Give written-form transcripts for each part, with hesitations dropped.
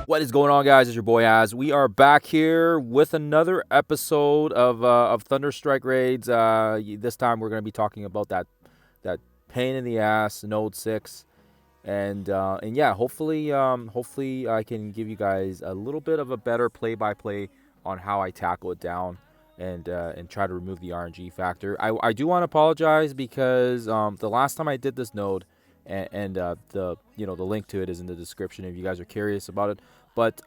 What is going on, guys? It's your boy Az. We are back here with another episode of ThunderStrike Raids. This time we're going to be talking about that pain in the ass Node 6, and yeah, hopefully I can give you guys a little bit of a better play-by-play on how I tackle it down and try to remove the RNG factor. I do want to apologize because the last time I did this node. And the link to it is in the description if you guys are curious about it. But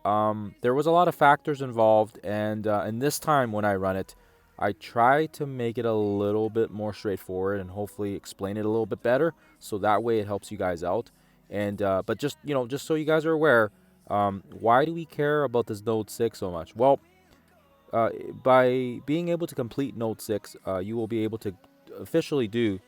there was a lot of factors involved, and this time when I run it, I try to make it a little bit more straightforward and hopefully explain it a little bit better, so that way it helps you guys out. And but just so you guys are aware, why do we care about this Node 6 so much? Well, by being able to complete Node 6, you will be able to officially do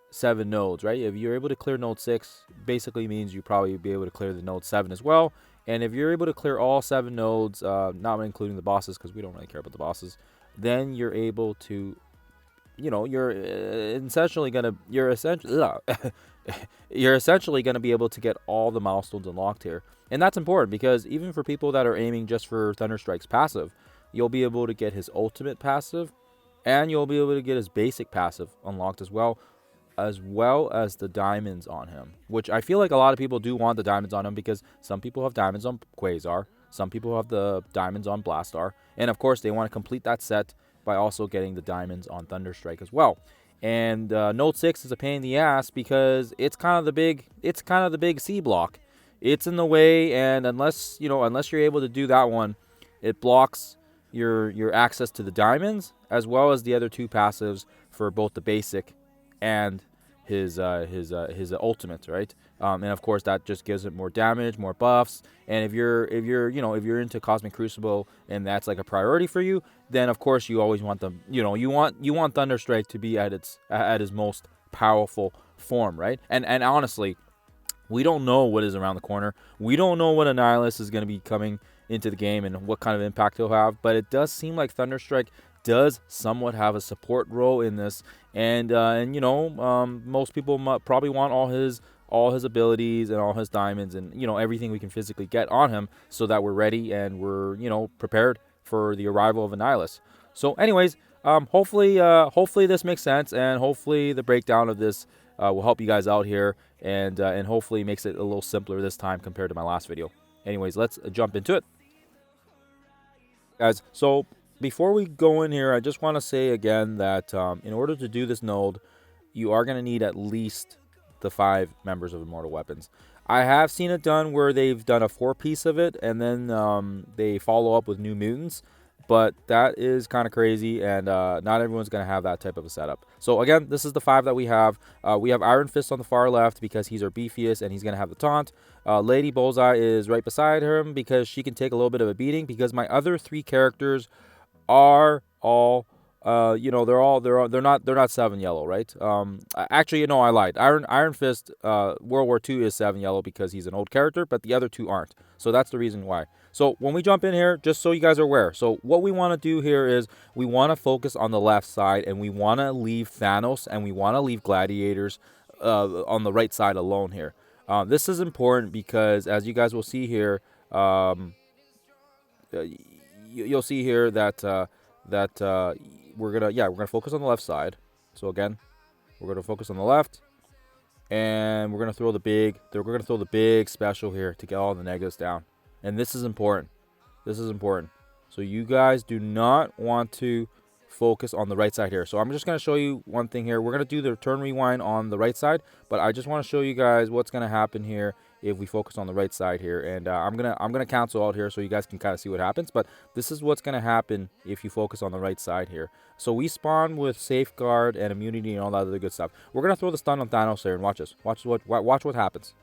7 nodes, right? If you're able to clear node 6, basically means you probably be able to clear the node 7 as well. And if you're able to clear all 7 nodes, not including the bosses, because we don't really care about the bosses, then you're able to, you're essentially gonna you're essentially gonna be able to get all the milestones unlocked here. And that's important because even for people that are aiming just for ThunderStrike's passive, you'll be able to get his ultimate passive, and you'll be able to get his basic passive unlocked as well as the diamonds on him, which I feel like a lot of people do want the diamonds on him because some people have diamonds on Quasar, some people have the diamonds on Blastar, and of course they want to complete that set by also getting the diamonds on Thunderstrike as well. And Node 6 is a pain in the ass because it's kind of the big C block. It's in the way, and unless you're able to do that one, it blocks your access to the diamonds as well as the other 2 passives for both the basic and his ultimate, right? And of course that just gives it more damage, more buffs. And if you're into Cosmic Crucible and that's like a priority for you, then of course you always want them. You want Thunderstrike to be at his most powerful form, right? And honestly, we don't know what is around the corner. We don't know what Annihilus is going to be coming into the game and what kind of impact he'll have. But it does seem like Thunderstrike does somewhat have a support role in this, and most people probably want all his abilities and all his diamonds and everything we can physically get on him, so that we're ready and we're prepared for the arrival of Annihilus. So anyways, hopefully this makes sense, and hopefully the breakdown of this will help you guys out here, and hopefully makes it a little simpler this time compared to my last video. Anyways, let's jump into it, guys. So before we go in here, I just want to say again that in order to do this node, you are going to need at least the 5 members of Immortal Weapons. I have seen it done where they've done a 4-piece of it, and then they follow up with New Mutants. But that is kind of crazy, and not everyone's going to have that type of a setup. So again, this is the 5 that we have. We have Iron Fist on the far left because he's our beefiest, and he's going to have the taunt. Lady Bullseye is right beside him because she can take a little bit of a beating, because my other 3 characters are all they're not 7 yellow, right? Actually, I lied. Iron Fist World War II is 7 yellow because he's an old character, but the other 2 aren't. So that's the reason why. So when we jump in here, just so you guys are aware, so what we want to do here is we want to focus on the left side, and we want to leave Thanos and we want to leave Gladiators on the right side alone here. This is important because, as you guys will see here, you'll see here that we're gonna focus on the left side. So again, we're gonna focus on the left, and we're gonna throw the big special here to get all the negatives down. And this is important. So you guys do not want to focus on the right side here. So I'm just going to show you one thing here. We're going to do the turn rewind on the right side, but I just want to show you guys what's going to happen here if we focus on the right side here. And I'm gonna cancel out here so you guys can kind of see what happens. But this is what's going to happen if you focus on the right side here. So we spawn with safeguard and immunity and all that other good stuff. We're going to throw the stun on Thanos here, and watch this. Watch what happens.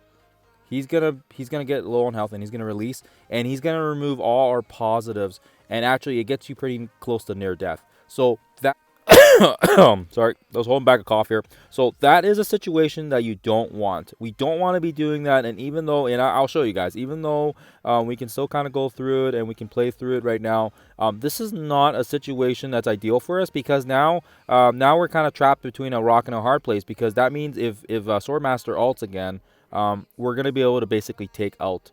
He's gonna get low on health, and he's gonna release, and he's gonna remove all our positives, and actually it gets you pretty close to near death. So that sorry, I was holding back a cough here. So that is a situation that you don't want. We don't want to be doing that. And even though, and I'll show you guys, even though we can still kind of go through it and we can play through it right now, this is not a situation that's ideal for us, because now we're kind of trapped between a rock and a hard place, because that means if Swordmaster ults again, we're going to be able to basically take out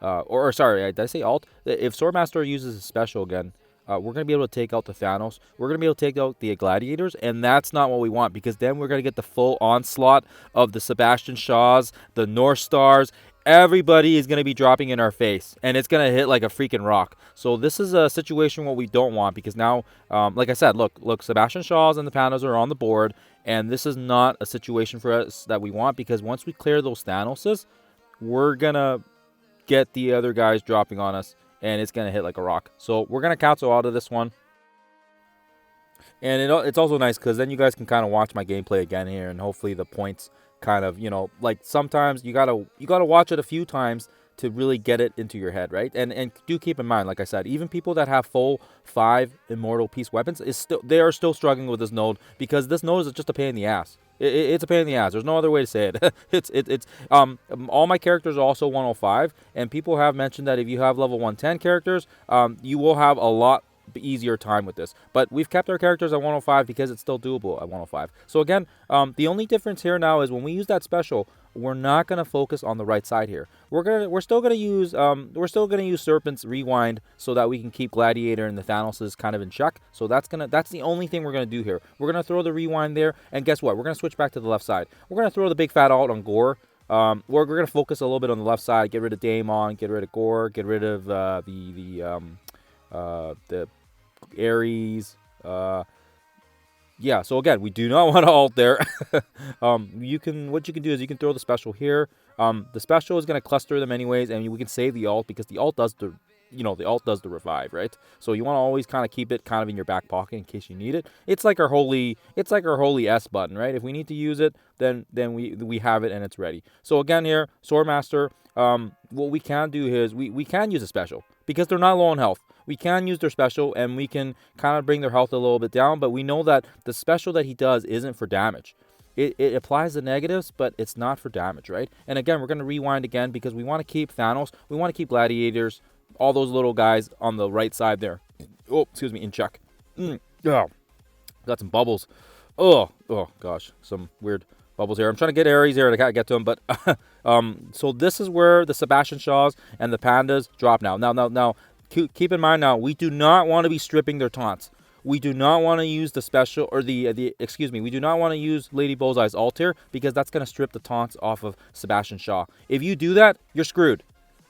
or sorry, did I say alt? If Swordmaster uses his special again, we're going to be able to take out the Thanos. We're going to be able to take out the Gladiators, and that's not what we want, because then we're going to get the full onslaught of the Sebastian Shaws, the North Stars. Everybody is going to be dropping in our face, and it's going to hit like a freaking rock. So this is a situation what we don't want, because now, like I said, look, Sebastian Shaws and the Pandas are on the board, and this is not a situation for us that we want, because once we clear those Thanoses, we're going to get the other guys dropping on us, and it's going to hit like a rock. So we're going to cancel out of this one. And it's also nice because then you guys can kind of watch my gameplay again here, and hopefully the points kind of, like sometimes you gotta watch it a few times to really get it into your head, right? And do keep in mind, like I said, even people that have full 5 immortal piece weapons they are still struggling with this node, because this node is just a pain in the ass. It's a pain in the ass. There's no other way to say it. it's all my characters are also 105, and people have mentioned that if you have level 110 characters, you will have a lot easier time with this. But we've kept our characters at 105 because it's still doable at 105. So again, the only difference here now is when we use that special, we're not going to focus on the right side here. We're still going to use Serpent's Rewind so that we can keep Gladiator and the Thanoses kind of in check. So that's the only thing we're going to do here. We're going to throw the Rewind there, and guess what? We're going to switch back to the left side. We're going to throw the big fat alt on Gore. We're going to focus a little bit on the left side, get rid of Daemon, get rid of Gore, get rid of the Ares. Yeah, so again, we do not want to alt there. What you can do is you can throw the special here. The special is going to cluster them anyways, and we can save the alt, because the alt does the revive, right? So you want to always kind of keep it kind of in your back pocket in case you need it. It's like our holy S button, right? If we need to use it, then we have it and it's ready. So again here, Swordmaster, what we can do is we can use a special, because they're not low on health. We can use their special, and we can kind of bring their health a little bit down, but we know that the special that he does isn't for damage. It applies the negatives, but it's not for damage, right? And again, we're going to rewind again, because we want to keep Thanos, we want to keep Gladiators, all those little guys on the right side there. Oh, excuse me, in check. Oh, got some bubbles. Oh gosh, some weird bubbles here. I'm trying to get Ares here, and I can't get to him, but so this is where the Sebastian Shaws and the Pandas drop now. Now, keep in mind now, we do not want to be stripping their taunts. We do not want to use the special, or we do not want to use Lady Bullseye's ult here, because that's going to strip the taunts off of Sebastian Shaw. If you do that, you're screwed.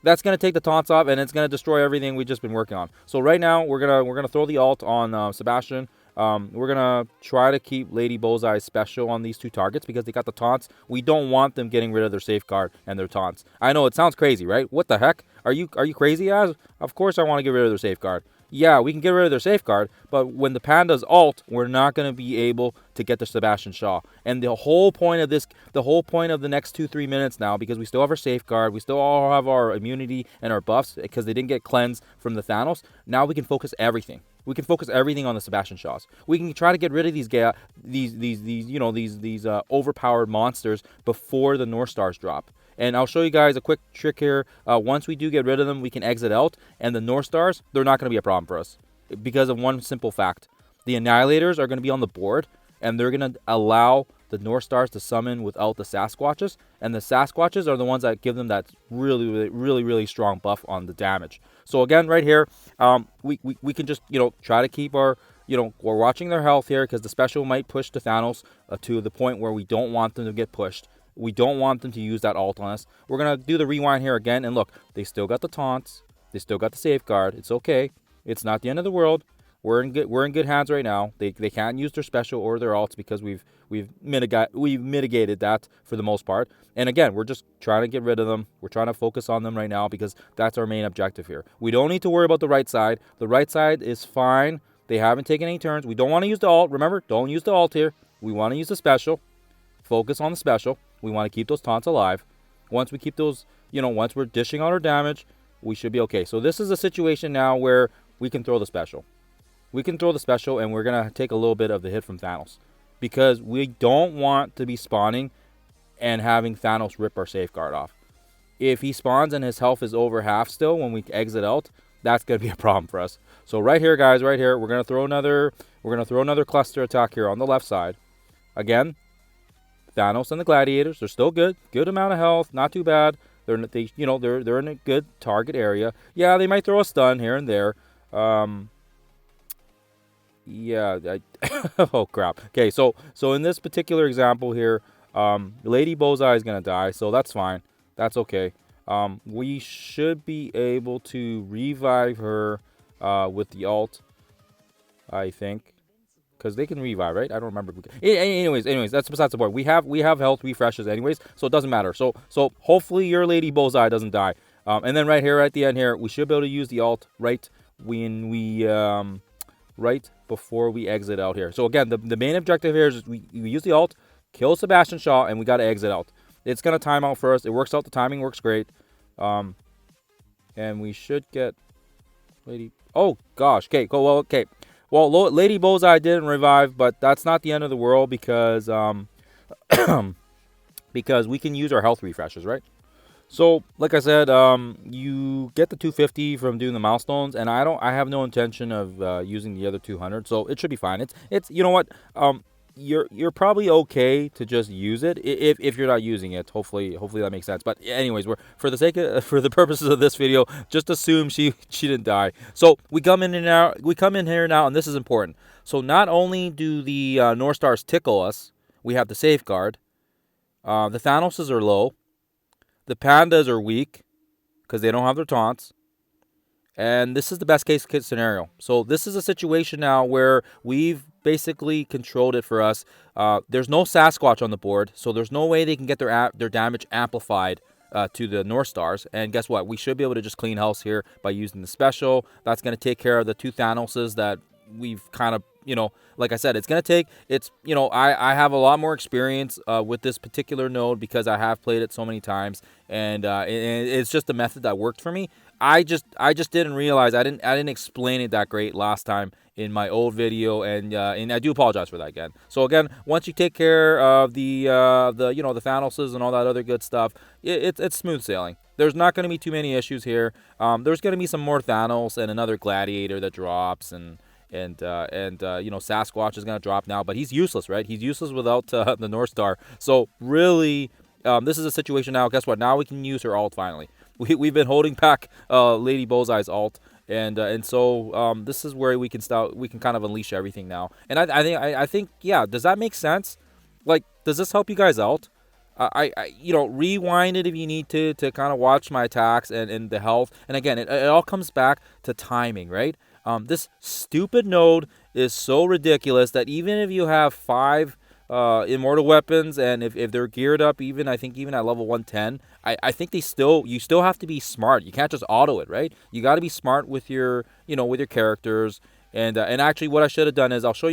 That's going to take the taunts off, and it's going to destroy everything we've just been working on. So right now, we're gonna throw the ult on Sebastian. We're going to try to keep Lady Bullseye's special on these two targets, because they got the taunts. We don't want them getting rid of their safeguard and their taunts. I know it sounds crazy, right? What the heck? Are you crazy, Az? Of course I want to get rid of their safeguard. Yeah, we can get rid of their safeguard, but when the Pandas ult, we're not going to be able to get the Sebastian Shaw. And the whole point of the next 2-3 minutes now, because we still have our safeguard, we still all have our immunity and our buffs, because they didn't get cleansed from the Thanos, now we can focus everything. We can focus everything on the Sebastian Shaws. We can try to get rid of these overpowered monsters before the North Stars drop. And I'll show you guys a quick trick here. Once we do get rid of them, we can exit out, and the North Stars, they're not going to be a problem for us, because of one simple fact. The Annihilators are going to be on the board, and they're going to allow the North Stars to summon without the Sasquatches, and the Sasquatches are the ones that give them that really strong buff on the damage. So again, right here, we can just try to keep our we're watching their health here, because the special might push the Thanos to the point where we don't want them to get pushed. We don't want them to use that ult on us. We're going to do the rewind here again. And look, they still got the taunts. They still got the safeguard. It's okay. It's not the end of the world. We're in good hands right now. They can't use their special or their ults, because we've mitigated that for the most part. And again, we're just trying to get rid of them. We're trying to focus on them right now, because that's our main objective here. We don't need to worry about the right side. The right side is fine. They haven't taken any turns. We don't want to use the ult. Remember, don't use the ult here. We want to use the special. Focus on the special. We want to keep those taunts alive. Once we keep those, once we're dishing out our damage, we should be okay. So this is a situation now where we can throw the special. We can throw the special, and we're going to take a little bit of the hit from Thanos, because we don't want to be spawning and having Thanos rip our safeguard off. If he spawns and his health is over half still when we exit out, that's going to be a problem for us. So right here, guys, right here, we're going to throw another cluster attack here on the left side. Again, Thanos and the Gladiators, they're still good amount of health, not too bad. they're in a good target area. Yeah, they might throw a stun here and there. Yeah, oh crap. Okay, so in this particular example here, Lady Bullseye is gonna die, so that's fine. That's okay. We should be able to revive her with the ult, I think, because they can revive, right? I don't remember. Anyways, that's besides the point. We have health refreshes anyways, so it doesn't matter. So hopefully your Lady Bullseye doesn't die. And then right here at the end here, we should be able to use the ult right when we right before we exit out here. So again, the main objective here is we use the ult, kill Sebastian Shaw, and we got to exit out. It's gonna time out for us. It works out. The timing works great. And we should get Lady. Oh gosh. Okay. Cool. Well. Okay. Well, Lady Bullseye didn't revive, but that's not the end of the world because because we can use our health refreshes, right? So, like I said, you get the 250 from doing the milestones, and I have no intention of using the other 200, so it should be fine. It's you know what, you're probably okay to just use it if you're not using it. Hopefully that makes sense. But anyways, for the purposes of this video, just assume she didn't die. So we come in here now, and this is important. So not only do the North Stars tickle us, we have the safeguard. The Thanoses are low. The pandas are weak because they don't have their taunts. And this is the best case scenario. So this is a situation now where we've basically controlled it for us. There's no Sasquatch on the board, so there's no way they can get their damage amplified to the North Stars. And guess what? We should be able to just clean house here by using the special. That's going to take care of the two Thanoses that we've kind of, like I said, it's going to take, I have a lot more experience with this particular node because I have played it so many times, and it's just a method that worked for me. I just didn't realize, I didn't explain it that great last time in my old video, and I do apologize for that again. So again, once you take care of the Thanoses and all that other good stuff, it's smooth sailing. There's not going to be too many issues here. There's going to be some more Thanos and another Gladiator that drops, and Sasquatch is going to drop now, but he's useless, right? He's useless without the North Star. So really, this is a situation now. Guess what? Now we can use her ult finally. We've been holding back Lady Bullseye's ult, and so this is where we can kind of unleash everything now. And I think yeah. Does that make sense? Like, does this help you guys out? Rewind it if you need to kind of watch my attacks and the health. And again, it all comes back to timing, right? This stupid node is so ridiculous that even if you have 5 immortal weapons, and if they're geared up, I think even at level 110, I think you still have to be smart. You can't just auto it, right? You got to be smart with your with your characters. And actually, what I should have done is I'll show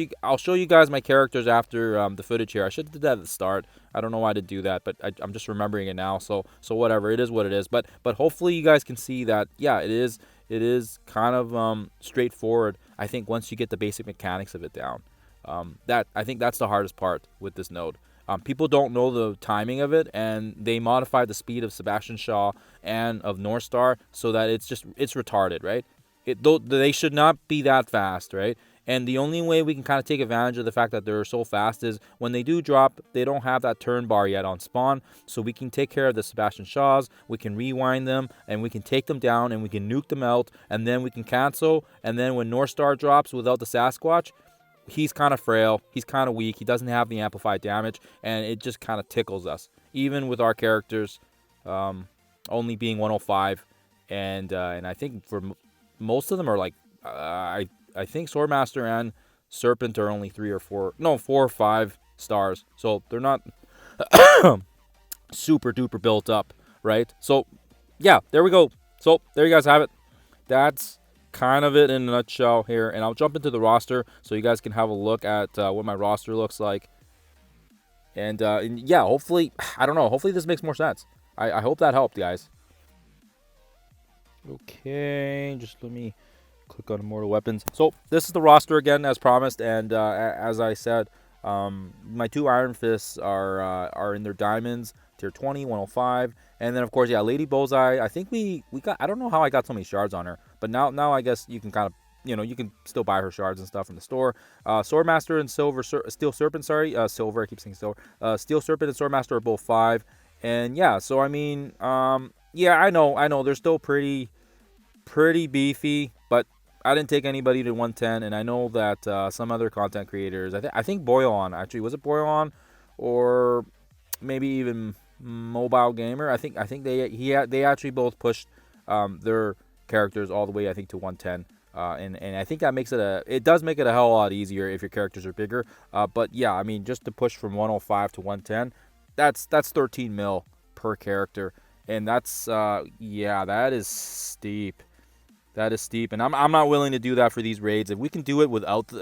you guys my characters after the footage here. I should have did that at the start. I don't know why I did do that, but I'm just remembering it now. So whatever, it is what it is. But hopefully you guys can see that yeah, it is kind of straightforward. I think once you get the basic mechanics of it down, I think that's the hardest part with this node. People don't know the timing of it, and they modify the speed of Sebastian Shaw and of North Star so that it's retarded, right? They should not be that fast, right? And the only way we can kind of take advantage of the fact that they're so fast is when they do drop, they don't have that turn bar yet on spawn. So we can take care of the Sebastian Shaws, we can rewind them, and we can take them down, and we can nuke them out, and then we can cancel. And then when North Star drops without the Sasquatch, he's kind of frail, he's kind of weak, he doesn't have the amplified damage, and it just kind of tickles us. Even with our characters only being 105, and I think for most of them are like, I think Swordmaster and Serpent are only 4 or 5 stars. So they're not super duper built up, right? So yeah, there we go. So there you guys have it. That's kind of it in a nutshell here. And I'll jump into the roster so you guys can have a look at what my roster looks like. And yeah, hopefully, I don't know, hopefully this makes more sense. I hope that helped, guys. Okay, just let me click on Immortal Weapons. So this is the roster again, as promised, and as I said, my 2 Iron Fists are in their diamonds, tier 20, 105, and then of course, yeah, Lady Bullseye. I think we got. I don't know how I got so many shards on her, but now I guess you can kind of, you can still buy her shards and stuff from the store. Swordmaster and Steel Serpent. Sorry, Silver. I keep saying Silver. Steel Serpent and Swordmaster are both 5. And yeah, so I mean, yeah, I know they're still pretty beefy, but I didn't take anybody to 110, and I know that some other content creators, I think Boyan actually, was it Boyan, or maybe even Mobile Gamer? I think they actually both pushed their characters all the way, I think, to 110. And I think that makes it does make it a hell of a lot easier if your characters are bigger. But yeah, I mean, just to push from 105 to 110, that's 13 mil per character, and that's yeah, that is steep. That is steep, and I'm not willing to do that for these raids. If we can do it without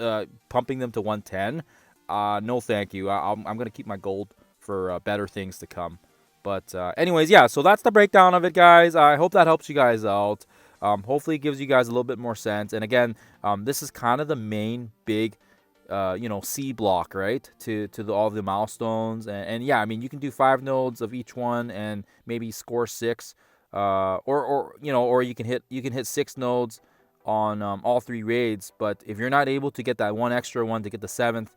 pumping them to 110, no thank you. I'm gonna keep my gold for better things to come. But anyways, yeah. So that's the breakdown of it, guys. I hope that helps you guys out. Hopefully, it gives you guys a little bit more sense. And again, this is kind of the main big, C block, right? To all the milestones, and yeah, I mean, you can do 5 nodes of each one and maybe score 6. Or you can hit 6 nodes on all 3 raids. But if you're not able to get that one extra one to get the 7th,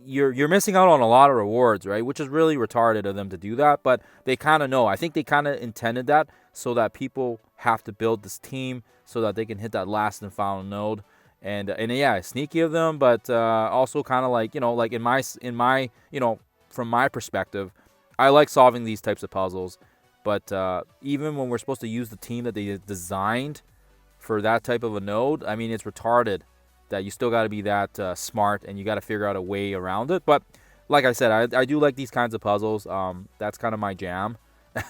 you're missing out on a lot of rewards, right? Which is really retarded of them to do that, but they kind of know. I think they kind of intended that so that people have to build this team so that they can hit that last and final node. And yeah, sneaky of them, but also kind of like, like in my from my perspective, I like solving these types of puzzles. But even when we're supposed to use the team that they designed for that type of a node, I mean, it's retarded that you still got to be that smart, and you got to figure out a way around it. But like I said, I do like these kinds of puzzles. That's kind of my jam,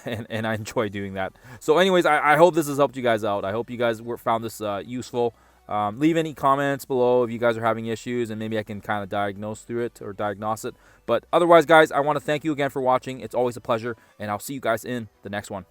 and I enjoy doing that. So anyways, I hope this has helped you guys out. I hope you guys found this useful. Leave any comments below if you guys are having issues, and maybe I can kind of diagnose it. But otherwise, guys, I want to thank you again for watching. It's always a pleasure, and I'll see you guys in the next one.